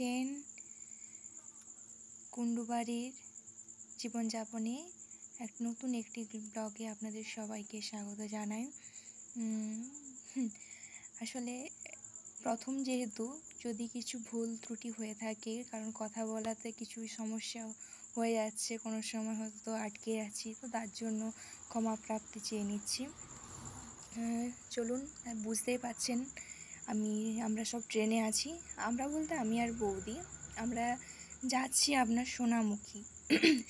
আছেন কুণ্ডুবাড়ির জীবনযাপনে নতুন একটি ব্লগে আপনাদের সবাইকে স্বাগত জানাই। আসলে প্রথম যেহেতু যদি কিছু ভুল ত্রুটি হয়ে থাকে, কারণ কথা বলাতে কিছু সমস্যা হয়ে যাচ্ছে, কোনো সময় হয়তো আটকে আছি, তো তার জন্য ক্ষমা প্রাপ্তি চেয়ে নিচ্ছি। চলুন, বুঝতেই পাচ্ছেন আমরা সব ট্রেনে আছি। আমরা বলতে আমি আর বৌদি, আমরা যাচ্ছি আপনার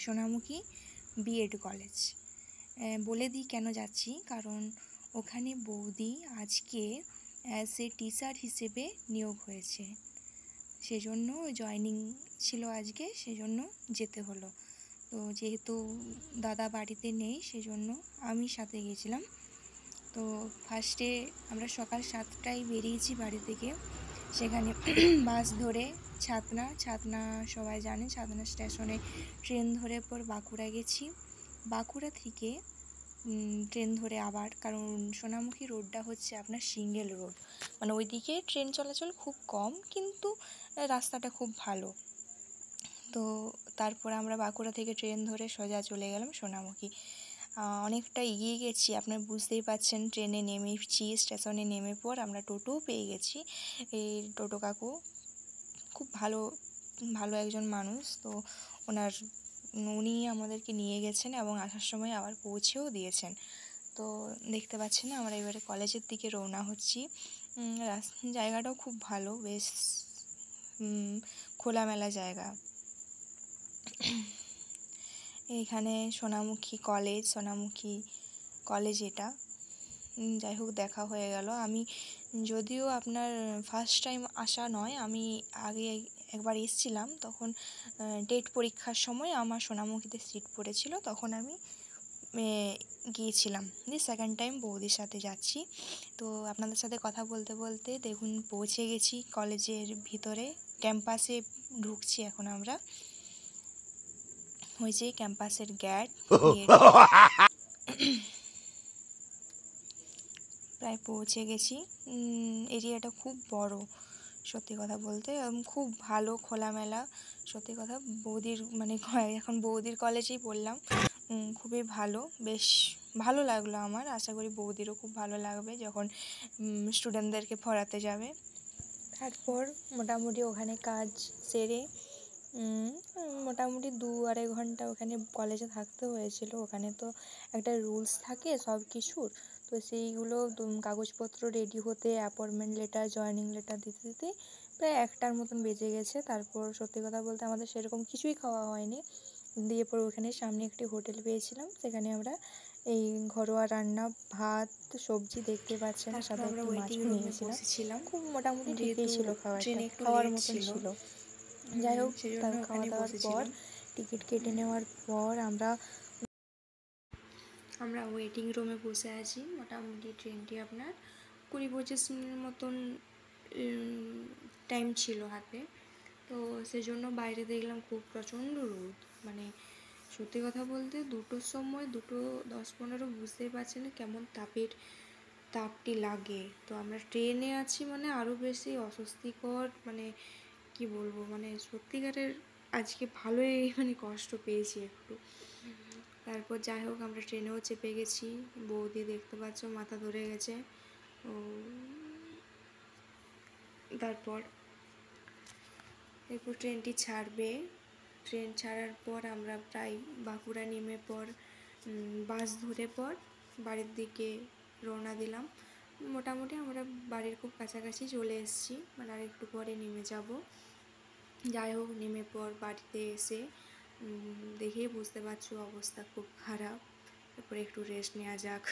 সোনামুখী বিএড কলেজ। বলে দিই কেন যাচ্ছি, কারণ ওখানে বৌদি আজকে অ্যাজ এ টিচার হিসেবে নিয়োগ হয়েছে, সেজন্য জয়েনিং ছিল আজকে, সেজন্য যেতে হলো। তো যেহেতু দাদা বাড়িতে নেই, সেজন্য আমি সাথে গেছিলাম। তো ফার্স্টে আমরা সকাল 7টায় বেরিয়েছি বাড়ি থেকে। সেখানে বাস ধরে ছাতনা সবাই জানে, ছাতনা স্টেশনে ট্রেন ধরে পর বাঁকুড়া গেছি। বাঁকুড়া থেকে ট্রেন ধরে আবার, কারণ সোনামুখী রোডটা হচ্ছে আপনার সিঙ্গেল রোড, মানে ওইদিকে ট্রেন চলাচল খুব কম, কিন্তু রাস্তাটা খুব ভালো। তো তারপর আমরা বাঁকুড়া থেকে ট্রেন ধরে সোজা চলে গেলাম সোনামুখী। অনেকটা এগিয়ে গেছি, আপনারা বুঝতেই পাচ্ছেন। ট্রেনে নেমেছি, স্টেশনে নেমে পর আমরা টোটোও পেয়ে গেছি। এই টোটো কাকু খুব ভালো একজন মানুষ, তো উনি আমাদেরকে নিয়ে গেছেন এবং আসার সময় আবার পৌঁছেও দিয়েছেন। তো দেখতে পাচ্ছেন আমরা এবারে কলেজের দিকে রওনা হচ্ছি। জায়গাটাও খুব ভালো, বেশ খোলামেলা জায়গা। এইখানে সোনামুখী কলেজ এটা। যাই হোক, দেখা হয়ে গেল। আমি যদিও আপনার ফার্স্ট টাইম আসা নয়, আমি আগে একবার এসেছিলাম, তখন টেট পরীক্ষার সময় আমার সোনামুখীতে সিট পড়েছিল, তখন আমি গিয়েছিলাম। সেকেন্ড টাইম বৌদির সাথে যাচ্ছি। তো আপনাদের সাথে কথা বলতে বলতে দেখুন পৌঁছে গেছি কলেজের ভিতরে, ক্যাম্পাসে ঢুকছি এখন আমরা। ওই যে ক্যাম্পাসের গেট প্রায় পৌঁছে গেছি। এরিয়াটা খুব বড়, সত্যি কথা বলতে খুব ভালো, খোলামেলা। সত্যি কথা, বৌদির এখন বৌদির কলেজেই পড়লাম, খুবই ভালো, বেশ ভালো লাগলো আমার। আশা করি বৌদিরও খুব ভালো লাগবে যখন স্টুডেন্টদেরকে পড়াতে যাবে। তারপর মোটামুটি ওখানে কাজ সেরে মোটামুটি 2-2.5 ঘন্টা ওখানে কলেজে থাকতে হয়েছিল। ওখানে তো একটা রুলস থাকে সব কিছুর, তো সেইগুলো কাগজপত্র রেডি হতে, অ্যাপয়েন্টমেন্ট লেটার, জয়েনিং লেটার দিতে দিতে প্রায় 1টার মতন বেজে গেছে। তারপর সত্যি কথা বলতে আমাদের সেরকম কিছুই খাওয়া হয়নি। দিয়ে পরে ওখানে সামনে একটি হোটেল পেয়েছিলাম, সেখানে আমরা এই ঘরোয়া রান্না, ভাত, সবজি দেখতে পাচ্ছেন, সাথে একটু মাছও নিয়েছিলাম। খুব মোটামুটি ঠিকই ছিল, খাওয়ার মতন ছিল। যাই হোক, তার খাওয়া দাওয়ার পর টিকিট কেটে নেওয়ার পর আমরা ওয়েটিং রুমে বসে আছি। মোটামুটি ট্রেনটি আপনার 20-25 মিনিটের মতন টাইম ছিল হাতে। তো সেজন্য বাইরে দেখলাম খুব প্রচণ্ড রোদ, সত্যি কথা বলতে 2টোর সময় 2:10-15 বুঝতেই পারছেন কেমন তাপটি লাগে। তো আমরা ট্রেনে আছি, আরও বেশি অস্বস্তিকর, কি বলবো, সত্যিকারের আজকে ভালোই কষ্ট পেয়েছি একটু। তারপর যাই হোক, আমরা ট্রেনেও চেপে গেছি। বৌদি দেখতে পাচ্ছ মাথা ধরে গেছে। তারপর ট্রেনটি ছাড়বে। ট্রেন ছাড়ার পর আমরা প্রায় বাঁকুড়া নেমে পর বাস ধরে পর বাড়ির দিকে রওনা দিলাম। মোটামুটি আমরা বাড়ির খুব কাছাকাছি চলে এসেছি, আর একটু পরে নেমে যাব। যাই হোক, নেমে পর বাড়িতে এসে দেখেই বুঝতে পারছো অবস্থা খুব খারাপ। তারপরে একটু রেস্ট নেওয়া যাক।